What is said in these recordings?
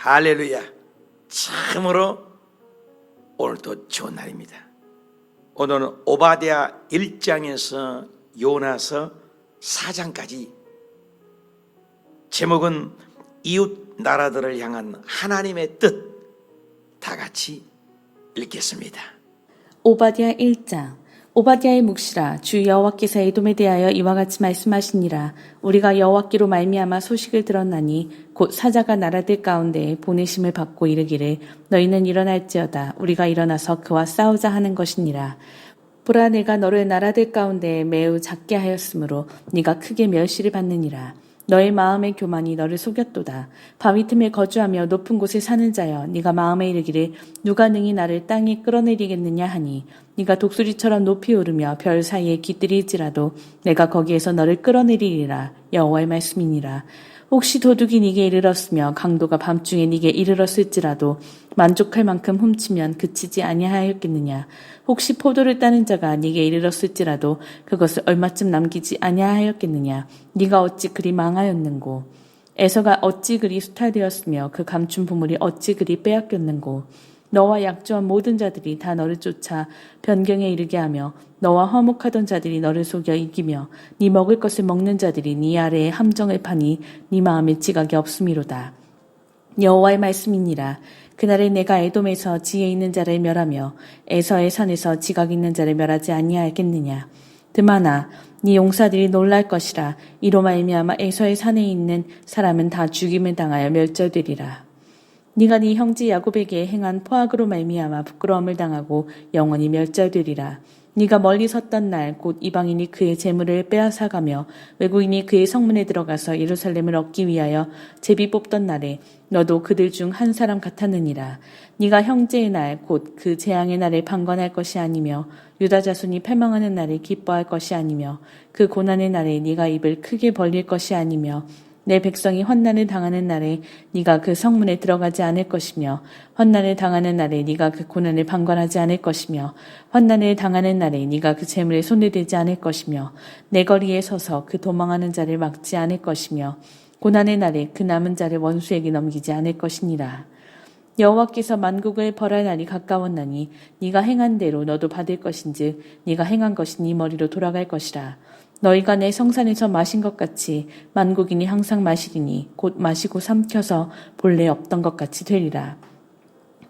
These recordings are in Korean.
할렐루야. 참으로 오늘도 좋은 날입니다. 오늘은 오바댜 1장에서 요나서 4장까지 제목은 이웃 나라들을 향한 하나님의 뜻 다 같이 읽겠습니다. 오바댜 1장. 오바댜의 묵시라. 주 여호와께서 에돔에 대하여 이와 같이 말씀하시니라. 우리가 여호와께로 말미암아 소식을 들었나니 곧 사자가 나라들 가운데 보내심을 받고 이르기를 너희는 일어날지어다. 우리가 일어나서 그와 싸우자 하는 것이니라. 보라, 내가 너를 나라들 가운데 매우 작게 하였으므로 네가 크게 멸시를 받느니라. 너의 마음의 교만이 너를 속였도다. 바위 틈에 거주하며 높은 곳에 사는 자여, 네가 마음에 이르기를 누가 능히 나를 땅에 끌어내리겠느냐 하니 네가 독수리처럼 높이 오르며 별 사이에 깃들일지라도 내가 거기에서 너를 끌어내리리라. 여호와의 말씀이니라. 혹시 도둑이 네게 이르렀으며 강도가 밤중에 네게 이르렀을지라도 만족할 만큼 훔치면 그치지 아니하였겠느냐. 혹시 포도를 따는 자가 네게 이르렀을지라도 그것을 얼마쯤 남기지 아니하였겠느냐. 네가 어찌 그리 망하였는고. 에서가 어찌 그리 수탈되었으며 그 감춘 보물이 어찌 그리 빼앗겼는고. 너와 약조한 모든 자들이 다 너를 쫓아 변경에 이르게 하며 너와 화목하던 자들이 너를 속여 이기며 네 먹을 것을 먹는 자들이 네 아래에 함정을 파니 네 마음에 지각이 없음이로다. 여호와의 말씀이니라. 그날에 내가 에돔에서 지혜 있는 자를 멸하며 에서의 산에서 지각 있는 자를 멸하지 아니하겠느냐. 드마나 네 용사들이 놀랄 것이라. 이로 말미암아 에서의 산에 있는 사람은 다 죽임을 당하여 멸절되리라. 네가 네 형제 야곱에게 행한 포악으로 말미암아 부끄러움을 당하고 영원히 멸절되리라. 네가 멀리 섰던 날 곧 이방인이 그의 재물을 빼앗아가며 외국인이 그의 성문에 들어가서 예루살렘을 얻기 위하여 제비 뽑던 날에 너도 그들 중 한 사람 같았느니라. 네가 형제의 날 곧 그 재앙의 날에 방관할 것이 아니며 유다 자손이 패망하는 날에 기뻐할 것이 아니며 그 고난의 날에 네가 입을 크게 벌릴 것이 아니며 내 백성이 환난을 당하는 날에 네가 그 성문에 들어가지 않을 것이며 환난을 당하는 날에 네가 그 고난을 방관하지 않을 것이며 환난을 당하는 날에 네가 그 재물에 손을 대지 않을 것이며 내 거리에 서서 그 도망하는 자를 막지 않을 것이며 고난의 날에 그 남은 자를 원수에게 넘기지 않을 것이니라. 여호와께서 만국을 벌할 날이 가까웠나니 네가 행한 대로 너도 받을 것인즉 네가 행한 것이 네 머리로 돌아갈 것이라. 너희가 내 성산에서 마신 것 같이 만국인이 항상 마시리니 곧 마시고 삼켜서 본래 없던 것 같이 되리라.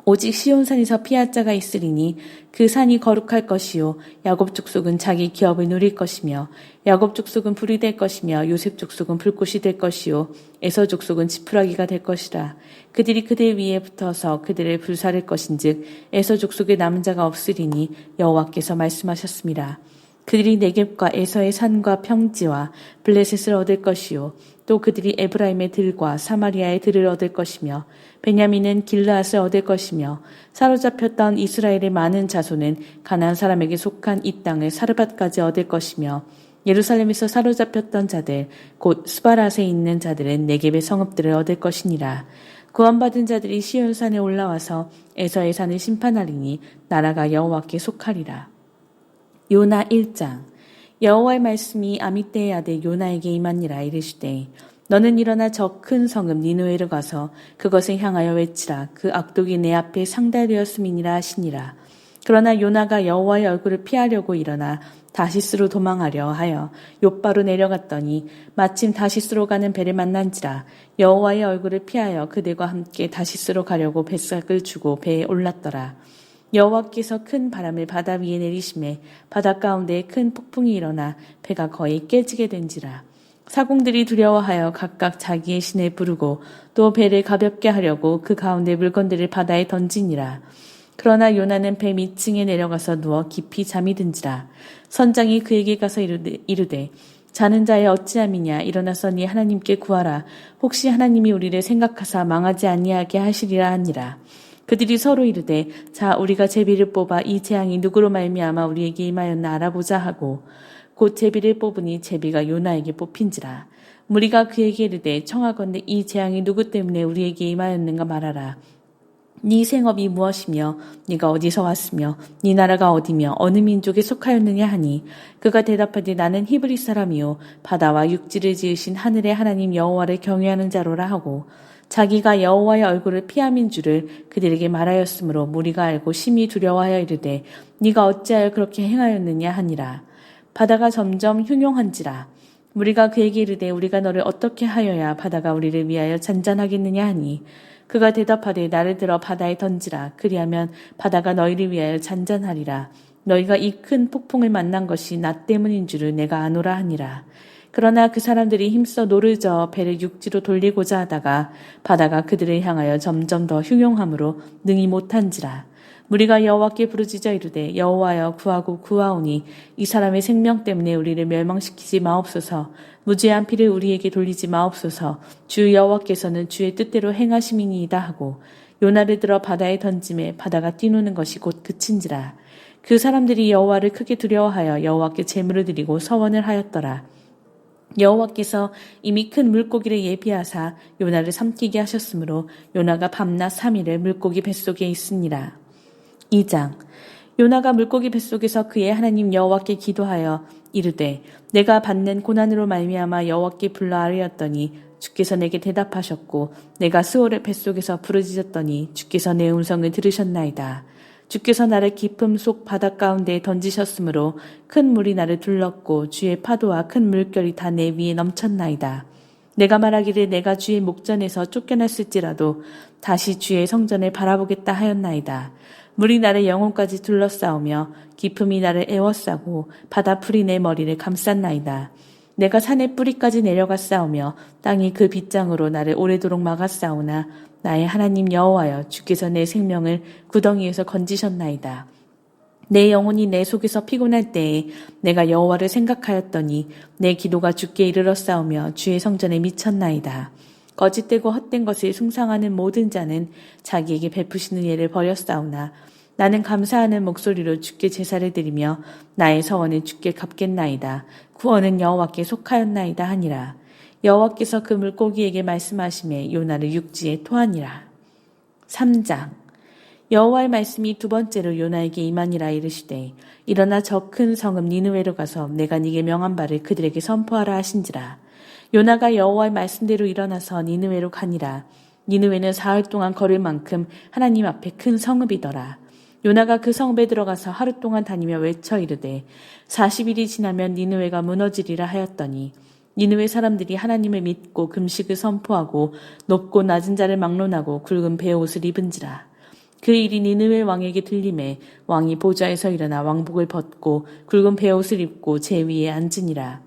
오직 시온산에서 피할 자가 있으리니 그 산이 거룩할 것이요 야곱 족속은 자기 기업을 누릴 것이며 야곱 족속은 불이 될 것이며 요셉 족속은 불꽃이 될 것이요 에서 족속은 지푸라기가 될 것이라. 그들이 그들 위에 붙어서 그들을 불사를 것인즉 에서 족속에 남은 자가 없으리니 여호와께서 말씀하셨습니다. 그들이 네겝과 에서의 산과 평지와 블레셋을 얻을 것이요 또 그들이 에브라임의 들과 사마리아의 들을 얻을 것이며 베냐민은 길르앗을 얻을 것이며 사로잡혔던 이스라엘의 많은 자손은 가나안 사람에게 속한 이 땅을 사르밧까지 얻을 것이며 예루살렘에서 사로잡혔던 자들 곧 스바랏에 있는 자들은 네겝의 성읍들을 얻을 것이니라. 구원받은 자들이 시온산에 올라와서 에서의 산을 심판하리니 나라가 여호와께 속하리라. 요나 1장. 여호와의 말씀이 아미떼의 아들 요나에게 임하니라. 이르시되 너는 일어나 저 큰 성읍 니느웨로 가서 그것을 향하여 외치라. 그 악독이 내 앞에 상달되었음이니라 하시니라. 그러나 요나가 여호와의 얼굴을 피하려고 일어나 다시스로 도망하려 하여 욥바로 내려갔더니 마침 다시스로 가는 배를 만난지라. 여호와의 얼굴을 피하여 그들과 함께 다시스로 가려고 뱃삭을 주고 배에 올랐더라. 여호와께서 큰 바람을 바다 위에 내리심에 바다 가운데에 큰 폭풍이 일어나 배가 거의 깨지게 된지라. 사공들이 두려워하여 각각 자기의 신을 부르고 또 배를 가볍게 하려고 그 가운데 물건들을 바다에 던지니라. 그러나 요나는 배 밑층에 내려가서 누워 깊이 잠이 든지라. 선장이 그에게 가서 이르되 자는 자의 어찌함이냐. 일어나서 네 하나님께 구하라. 혹시 하나님이 우리를 생각하사 망하지 아니하게 하시리라 하니라. 그들이 서로 이르되 자 우리가 제비를 뽑아 이 재앙이 누구로 말미암아 우리에게 임하였나 알아보자 하고 곧 제비를 뽑으니 제비가 요나에게 뽑힌지라. 무리가 그에게 이르되 청하건대 이 재앙이 누구 때문에 우리에게 임하였는가 말하라. 네 생업이 무엇이며 네가 어디서 왔으며 네 나라가 어디며 어느 민족에 속하였느냐 하니 그가 대답하되 나는 히브리 사람이요 바다와 육지를 지으신 하늘의 하나님 여호와를 경외하는 자로라 하고 자기가 여호와의 얼굴을 피함인 줄을 그들에게 말하였으므로 무리가 알고 심히 두려워하여 이르되 네가 어찌하여 그렇게 행하였느냐 하니라. 바다가 점점 흉용한지라. 무리가 그에게 이르되 우리가 너를 어떻게 하여야 바다가 우리를 위하여 잔잔하겠느냐 하니 그가 대답하되 나를 들어 바다에 던지라. 그리하면 바다가 너희를 위하여 잔잔하리라. 너희가 이 큰 폭풍을 만난 것이 나 때문인 줄을 내가 아노라 하니라. 그러나 그 사람들이 힘써 노를 저어 배를 육지로 돌리고자 하다가 바다가 그들을 향하여 점점 더 흉용함으로 능히 못한지라. 무리가 여호와께 부르짖어 이르되 여호와여 구하고 구하오니 이 사람의 생명 때문에 우리를 멸망시키지 마옵소서. 무죄한 피를 우리에게 돌리지 마옵소서. 주 여호와께서는 주의 뜻대로 행하심이니이다 하고 요나를 들어 바다에 던짐에 바다가 뛰노는 것이 곧 그친지라. 그 사람들이 여호와를 크게 두려워하여 여호와께 제물을 드리고 서원을 하였더라. 여호와께서 이미 큰 물고기를 예비하사 요나를 삼키게 하셨으므로 요나가 밤낮 3일을 물고기 뱃속에 있으니라. 2장. 요나가 물고기 뱃속에서 그의 하나님 여호와께 기도하여 이르되 내가 받는 고난으로 말미암아 여호와께 불러 아뢰었더니 주께서 내게 대답하셨고 내가 스올의 뱃속에서 부르짖었더니 주께서 내 음성을 들으셨나이다. 주께서 나를 깊음 속 바다 가운데에 던지셨으므로 큰 물이 나를 둘렀고 주의 파도와 큰 물결이 다 내 위에 넘쳤나이다. 내가 말하기를 내가 주의 목전에서 쫓겨났을지라도 다시 주의 성전을 바라보겠다 하였나이다. 물이 나를 영혼까지 둘러싸우며 깊음이 나를 에워싸고 바다 풀이 내 머리를 감쌌나이다. 내가 산의 뿌리까지 내려갔사오며 땅이 그 빗장으로 나를 오래도록 막았사오나 나의 하나님 여호와여 주께서 내 생명을 구덩이에서 건지셨나이다. 내 영혼이 내 속에서 피곤할 때에 내가 여호와를 생각하였더니 내 기도가 주께 이르렀사오며 주의 성전에 미쳤나이다. 거짓되고 헛된 것을 숭상하는 모든 자는 자기에게 베푸시는 예를 버렸사오나 나는 감사하는 목소리로 주께 제사를 드리며 나의 서원을 주께 갚겠나이다. 구원은 여호와께 속하였나이다 하니라. 여호와께서 그 물고기에게 말씀하시매 요나를 육지에 토하니라. 3장. 여호와의 말씀이 두 번째로 요나에게 임하니라 이르시되 일어나 저 큰 성읍 니느웨로 가서 내가 네게 명한 바를 그들에게 선포하라 하신지라. 요나가 여호와의 말씀대로 일어나서 니느웨로 가니라. 니느웨는 사흘 동안 걸을 만큼 하나님 앞에 큰 성읍이더라. 요나가 그 성읍에 들어가서 하루 동안 다니며 외쳐 이르되 40일이 지나면 니느웨가 무너지리라 하였더니 니느웨 사람들이 하나님을 믿고 금식을 선포하고 높고 낮은 자를 막론하고 굵은 베옷을 입은지라. 그 일이 니느웨 왕에게 들림에 왕이 보좌에서 일어나 왕복을 벗고 굵은 베옷을 입고 제 위에 앉으니라.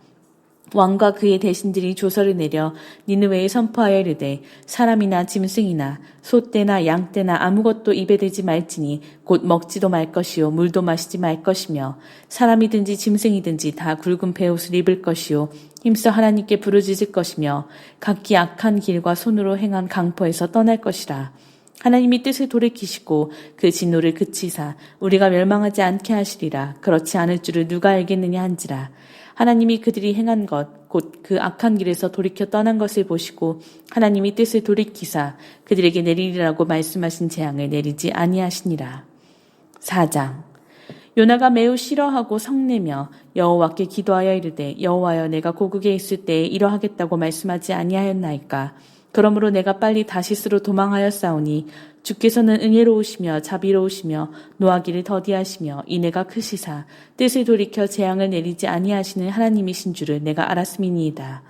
왕과 그의 대신들이 조서를 내려 니느웨에 선포하여 이르되 사람이나 짐승이나 소떼나 양떼나 아무것도 입에 대지 말지니 곧 먹지도 말 것이요 물도 마시지 말 것이며 사람이든지 짐승이든지 다 굵은 베옷을 입을 것이요 힘써 하나님께 부르짖을 것이며 각기 악한 길과 손으로 행한 강포에서 떠날 것이라. 하나님이 뜻을 돌이키시고 그 진노를 그치사 우리가 멸망하지 않게 하시리라. 그렇지 않을 줄을 누가 알겠느냐 한지라. 하나님이 그들이 행한 것 곧 그 악한 길에서 돌이켜 떠난 것을 보시고 하나님이 뜻을 돌이키사 그들에게 내리리라고 말씀하신 재앙을 내리지 아니하시니라. 4장. 요나가 매우 싫어하고 성내며 여호와께 기도하여 이르되 여호와여 내가 고국에 있을 때에 이러하겠다고 말씀하지 아니하였나이까. 그러므로 내가 빨리 다시스로 도망하였사오니 주께서는 은혜로우시며 자비로우시며 노하기를 더디하시며 인애가 크시사 뜻을 돌이켜 재앙을 내리지 아니하시는 하나님이신 줄을 내가 알았음이니이다.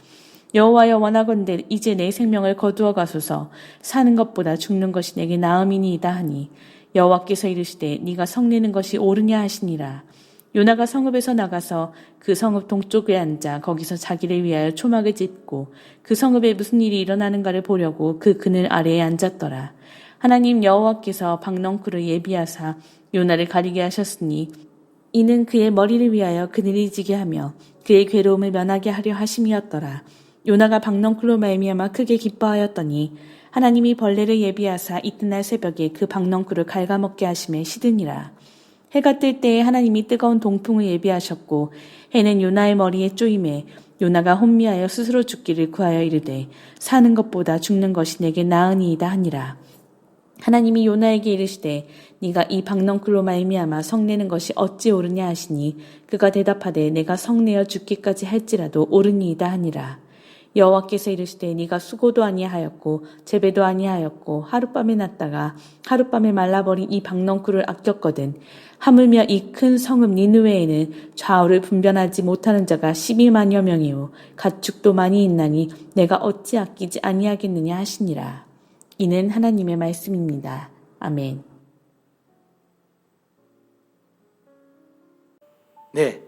여호와여 원하건대 이제 내 생명을 거두어 가소서. 사는 것보다 죽는 것이 내게 나음이니이다 하니 여호와께서 이르시되 네가 성내는 것이 옳으냐 하시니라. 요나가 성읍에서 나가서 그 성읍 동쪽에 앉아 거기서 자기를 위하여 초막을 찢고 그 성읍에 무슨 일이 일어나는가를 보려고 그 그늘 아래에 앉았더라. 하나님 여호와께서 박넝쿨을 예비하사 요나를 가리게 하셨으니 이는 그의 머리를 위하여 그늘이 지게 하며 그의 괴로움을 면하게 하려 하심이었더라. 요나가 박넝쿨로 말미암아 크게 기뻐하였더니 하나님이 벌레를 예비하사 이튿날 새벽에 그 박넝쿨을 갉아먹게 하심에 시드니라. 해가 뜰 때에 하나님이 뜨거운 동풍을 예비하셨고 해는 요나의 머리에 쪼임에 요나가 혼미하여 스스로 죽기를 구하여 이르되 사는 것보다 죽는 것이 내게 나으니이다 하니라. 하나님이 요나에게 이르시되 네가 이 박넝쿨로 말미암아 성내는 것이 어찌 옳으냐 하시니 그가 대답하되 내가 성내어 죽기까지 할지라도 옳으니이다 하니라. 여호와께서 이르시되 네가 수고도 아니하였고 재배도 아니하였고 하룻밤에 났다가 하룻밤에 말라버린 이 박넝쿨을 아꼈거든. 하물며 이 큰 성읍 니느웨에는 좌우를 분별하지 못하는 자가 12만여 명이요 가축도 많이 있나니 내가 어찌 아끼지 아니하겠느냐 하시니라. 이는 하나님의 말씀입니다. 아멘. 네,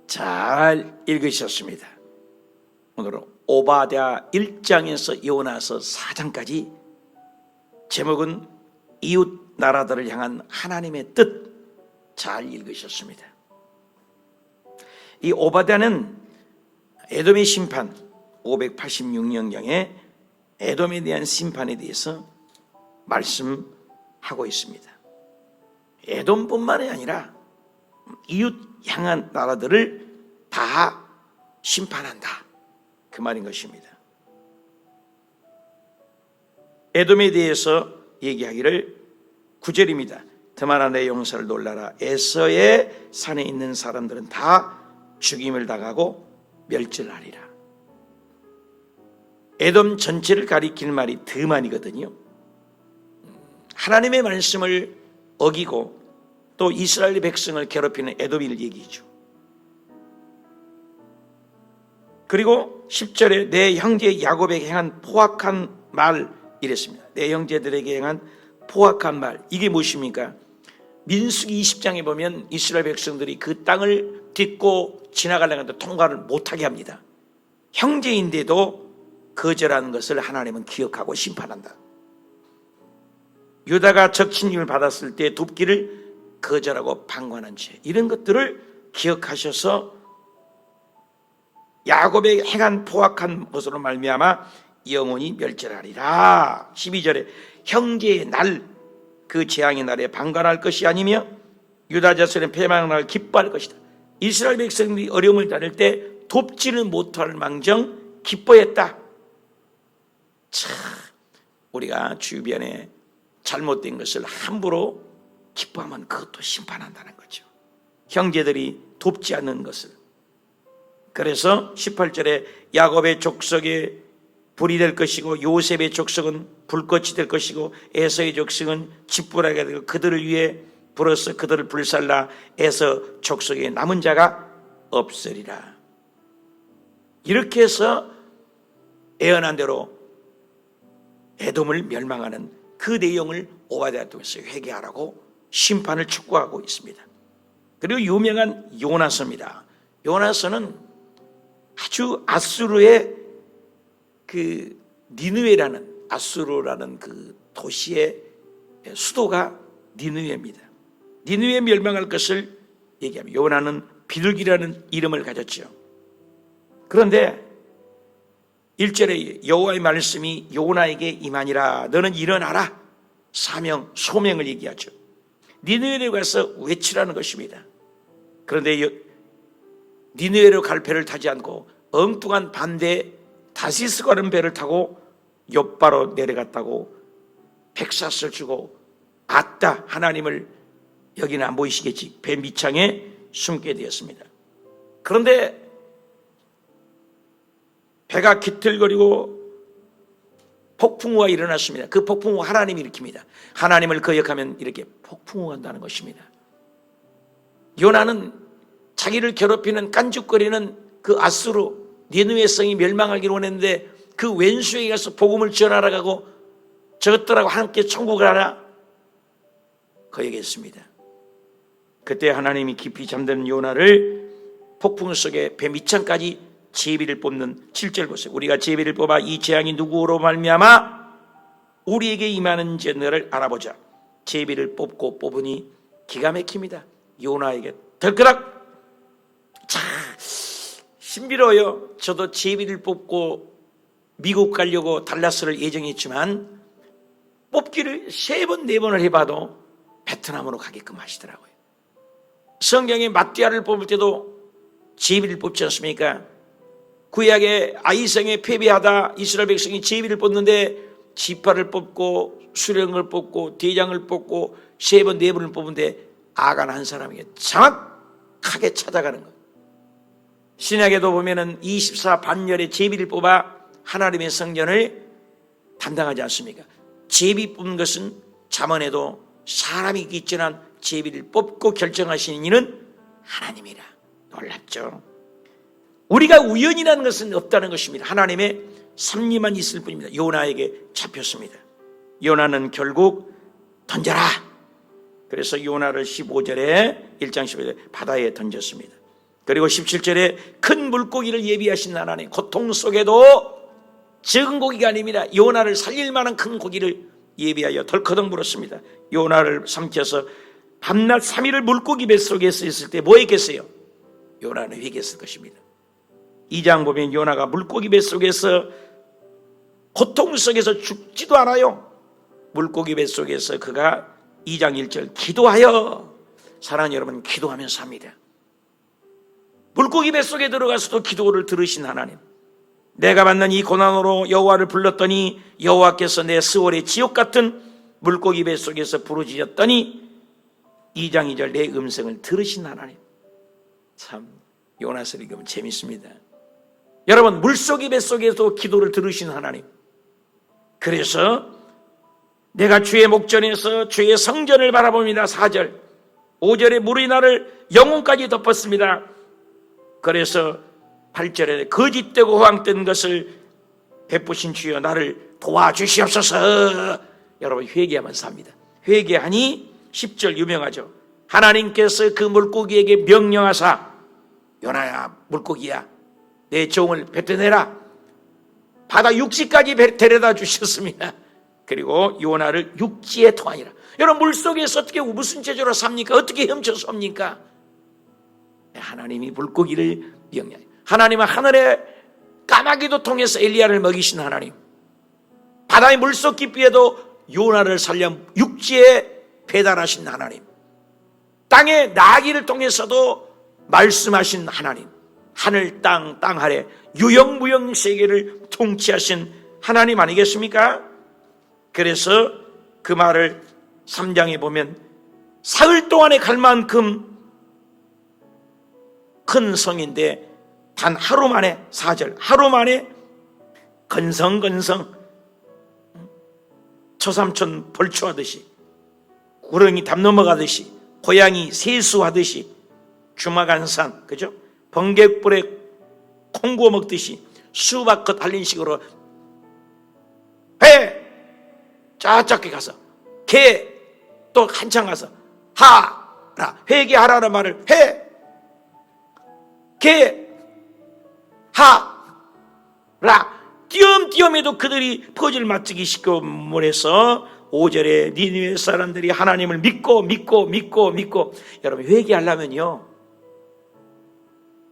잘 읽으셨습니다. 오늘은 오바댜 1장에서 요나서 4장까지 제목은 이웃 나라들을 향한 하나님의 뜻 잘 읽으셨습니다. 이 오바댜는 에돔의 심판 586년경에 에돔에 대한 심판에 대해서 말씀하고 있습니다. 에돔뿐만이 아니라 이웃 향한 나라들을 다 심판한다, 그 말인 것입니다. 에돔에 대해서 얘기하기를 9절입니다. 드마나 내 용사를 놀라라. 에서의 산에 있는 사람들은 다 죽임을 당하고 멸절하리라. 에돔 전체를 가리킬 말이 드만이거든요. 하나님의 말씀을 어기고 또 이스라엘 백성을 괴롭히는 에돔을 얘기죠. 그리고 10절에 내 형제 야곱에게 행한 포악한 말 이랬습니다. 내 형제들에게 행한 포악한 말, 이게 무엇입니까? 민수기 20장에 보면 이스라엘 백성들이 그 땅을 딛고 지나가려고 하는데 통과를 못하게 합니다. 형제인데도 거절하는 것을 하나님은 기억하고 심판한다. 유다가 적신임을 받았을 때 돕기를 거절하고 방관한 죄, 이런 것들을 기억하셔서 야곱에게 행한 포악한 것으로 말미암아 영원히 멸절하리라. 12절에 형제의 날, 그 재앙의 날에 방관할 것이 아니며 유다 자손의 패망의 날 기뻐할 것이다. 이스라엘 백성들이 어려움을 당할 때 돕지는 못할 망정 기뻐했다. 참, 우리가 주변에 잘못된 것을 함부로 기뻐하면 그것도 심판한다는 거죠. 형제들이 돕지 않는 것을. 그래서 18절에 야곱의 족속에 불이 될 것이고 요셉의 족속은 불꽃이 될 것이고 에서의 족속은 짓불하게 되고 그들을 위해 불어서 그들을 불살라 에서 족속에 남은 자가 없으리라. 이렇게 해서 예언한 대로 에돔을 멸망하는 그 내용을 오바댜를 통해서 회개하라고 심판을 촉구하고 있습니다. 그리고 유명한 요나서입니다. 요나서는 아주 아수르의 그 니느웨라는, 아수르라는 그 도시의 수도가 니느웨입니다. 니느웨 멸망할 것을 얘기합니다. 요나는 비둘기라는 이름을 가졌죠. 그런데 1절에 여호와의 말씀이 요나에게 임하니라. 너는 일어나라. 사명, 소명을 얘기하죠. 니느웨로 가서 외치라는 것입니다. 그런데 니느웨로 갈 배를 타지 않고 엉뚱한 반대 다시스 가는 배를 타고 욥바로 내려갔다고 백사스를 주고 아따 하나님을, 여기는 안 보이시겠지, 배 밑창에 숨게 되었습니다. 그런데 배가 기틀거리고 폭풍우가 일어났습니다. 그 폭풍우 하나님이 일으킵니다. 하나님을 거역하면 이렇게 폭풍우가 간다는 것입니다. 요나는 자기를 괴롭히는 깐죽거리는 그 아수르 니느웨 성이 멸망하기를 원했는데 그 왼수에게 가서 복음을 전하라고 저것들하고 함께 천국을 하라 거역했습니다. 그때 하나님이 깊이 잠든 요나를 폭풍 속에 배 밑창까지 제비를 뽑는 7절 보세요. 우리가 제비를 뽑아 이 재앙이 누구로 말미암아 우리에게 임하는지 너를 알아보자. 제비를 뽑고 뽑으니 기가 막힙니다. 요나에게 덜그락. 자, 신비로워요. 저도 제비를 뽑고 미국 가려고 달라스를 예정했지만 뽑기를 3번 4번을 해봐도 베트남으로 가게끔 하시더라고요. 성경에 마띠아를 뽑을 때도 제비를 뽑지 않습니까? 구약의 아이성에 패배하다 이스라엘 백성이 제비를 뽑는데 지파를 뽑고 수령을 뽑고 대장을 뽑고 3번 4번을 뽑는데 아간 한 사람에게 정확하게 찾아가는 거예요. 신약에도 보면은 24 반열의 제비를 뽑아 하나님의 성전을 담당하지 않습니까? 제비 뽑는 것은 잠언에도 사람이 있지만 제비를 뽑고 결정하시는 이는 하나님이라. 놀랍죠? 우리가 우연이라는 것은 없다는 것입니다. 하나님의 섭리만 있을 뿐입니다. 요나에게 잡혔습니다. 요나는 결국 던져라. 그래서 요나를 15절에 1장 15절에 바다에 던졌습니다. 그리고 17절에 큰 물고기를 예비하신 하나님, 고통 속에도 적은 고기가 아닙니다. 요나를 살릴 만한 큰 고기를 예비하여 덜커덩 물었습니다. 요나를 삼켜서 밤낮 3일을 물고기 뱃속에서 있을 때 뭐 했겠어요? 요나는 회개했을 것입니다. 2장 보면 요나가 물고기 뱃속에서 고통 속에서 죽지도 않아요. 물고기 뱃속에서 그가 2장 1절 기도하여, 사랑하는 여러분, 기도하면 삽니다. 물고기 뱃속에 들어가서도 기도를 들으신 하나님, 내가 받는 이 고난으로 여호와를 불렀더니 여호와께서 내 스월의 지옥 같은 물고기 뱃속에서 부르짖었더니 2장 2절 내 음성을 들으신 하나님. 참 요나서 읽으면 재밌습니다. 여러분, 물속이 뱃속에서 기도를 들으신 하나님, 그래서 내가 주의 목전에서 주의 성전을 바라봅니다. 4절 5절에 물이 나를 영혼까지 덮었습니다. 그래서 8절에 거짓되고 허황된 것을 베푸신 주여 나를 도와주시옵소서. 여러분, 회개하면 삽니다. 회개하니 10절 유명하죠. 하나님께서 그 물고기에게 명령하사 요나야, 물고기야, 내 종을 뱉어내라. 바다 육지까지 데려다 주셨습니다. 그리고 요나를 육지에 토하니라. 여러분, 물속에서 어떻게 무슨 제조로 삽니까? 어떻게 헤엄쳐서 삽니까? 하나님이 물고기를 명령해요. 하나님은 하늘의 까마귀도 통해서 엘리야를 먹이신 하나님, 바다의 물속 깊이에도 요나를 살려 육지에 배달하신 하나님, 땅의 나귀를 통해서도 말씀하신 하나님, 하늘 땅 아래 유영무영 세계를 통치하신 하나님 아니겠습니까? 그래서 그 말을 3장에 보면 사흘 동안에 갈 만큼 큰 성인데 단 하루 만에, 4절 하루 만에 건성건성 초삼촌 벌초하듯이, 구렁이 담 넘어가듯이, 고양이 세수하듯이, 주마간산, 그죠? 번개불에 콩 구워 먹듯이 수박겉 달린 식으로 해 짜짝게 가서, 개 또 한참 가서 하라, 회개하라는 말을 해, 개 하라, 띄엄띄엄해도 그들이 퍼즐 맞추기 쉽고 못해서 5절에 니느웨 사람들이 하나님을 믿고 여러분, 회개하려면요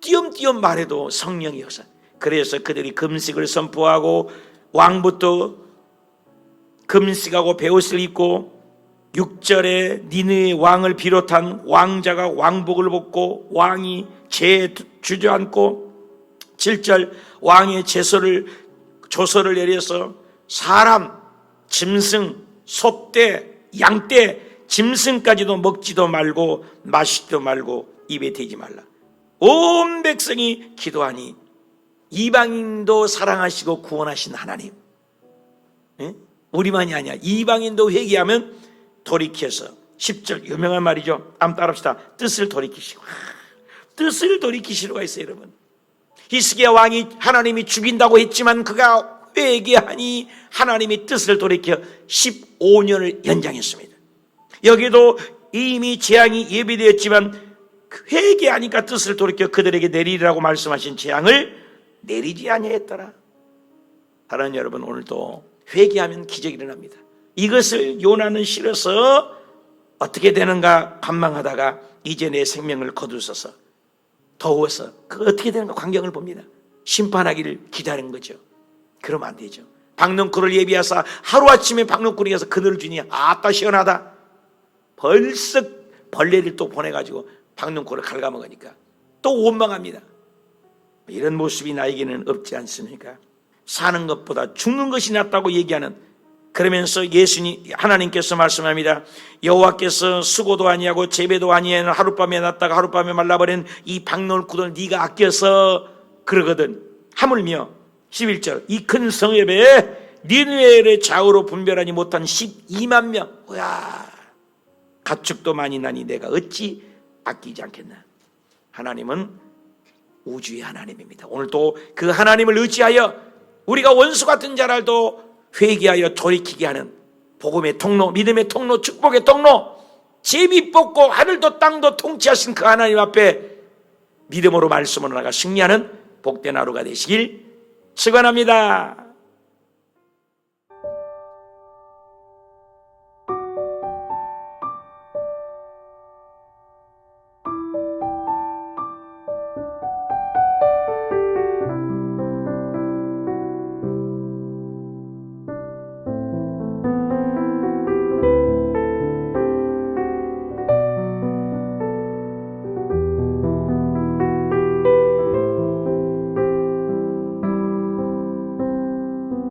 띄엄띄엄 말해도 성령의 역사. 그래서 그들이 금식을 선포하고 왕부터 금식하고 베옷을 입고, 6절에 니느웨 왕을 비롯한 왕자가 왕복을 벗고 왕이 제 주저앉고, 7절 왕의 조서를 내려서 사람, 짐승, 소떼, 양떼, 짐승까지도 먹지도 말고 마시지도 말고 입에 대지 말라. 온 백성이 기도하니 이방인도 사랑하시고 구원하신 하나님, 우리만이 아니야. 이방인도 회개하면 돌이켜서, 10절 유명한 말이죠. 한번 따라합시다. 뜻을 돌이키시고. 뜻을 돌이키시려고 했어요. 여러분, 히스기야 왕이 하나님이 죽인다고 했지만 그가 회개하니 하나님이 뜻을 돌이켜 15년을 연장했습니다. 여기도 이미 재앙이 예비되었지만 회개하니까 뜻을 돌이켜 그들에게 내리라고 말씀하신 재앙을 내리지 아니했더라. 사랑하는 여러분, 오늘도 회개하면 기적이 일어납니다. 이것을 요나는 싫어서 어떻게 되는가 관망하다가 이제 내 생명을 거두소서, 더워서 그 어떻게 되는가 광경을 봅니다. 심판하기를 기다린 거죠. 그러면 안 되죠. 박넝쿨을 예비하사 하루아침에 박넝쿨이 가서 그늘을 주니 아따 시원하다. 벌써 벌레를 또 보내가지고 박넝쿨을 갉아먹으니까 또 원망합니다. 이런 모습이 나에게는 없지 않습니까? 사는 것보다 죽는 것이 낫다고 얘기하는, 그러면서 하나님께서 말씀합니다. 여호와께서 수고도 아니하고 재배도 아니하는 하룻밤에 났다가 하룻밤에 말라버린 이 박농쿨을 네가 아껴서 그러거든. 하물며 11절 이 큰 성읍에 니느웨의 좌우로 분별하지 못한 12만 명. 야, 가축도 많이 나니 내가 어찌 아끼지 않겠나. 하나님은 우주의 하나님입니다. 오늘도 그 하나님을 의지하여 우리가 원수 같은 자랄도 회개하여 돌이키게 하는 복음의 통로, 믿음의 통로, 축복의 통로, 제비 뽑고 하늘도 땅도 통치하신 그 하나님 앞에 믿음으로 말씀으로 나가 승리하는 복된 하루가 되시길 축원합니다.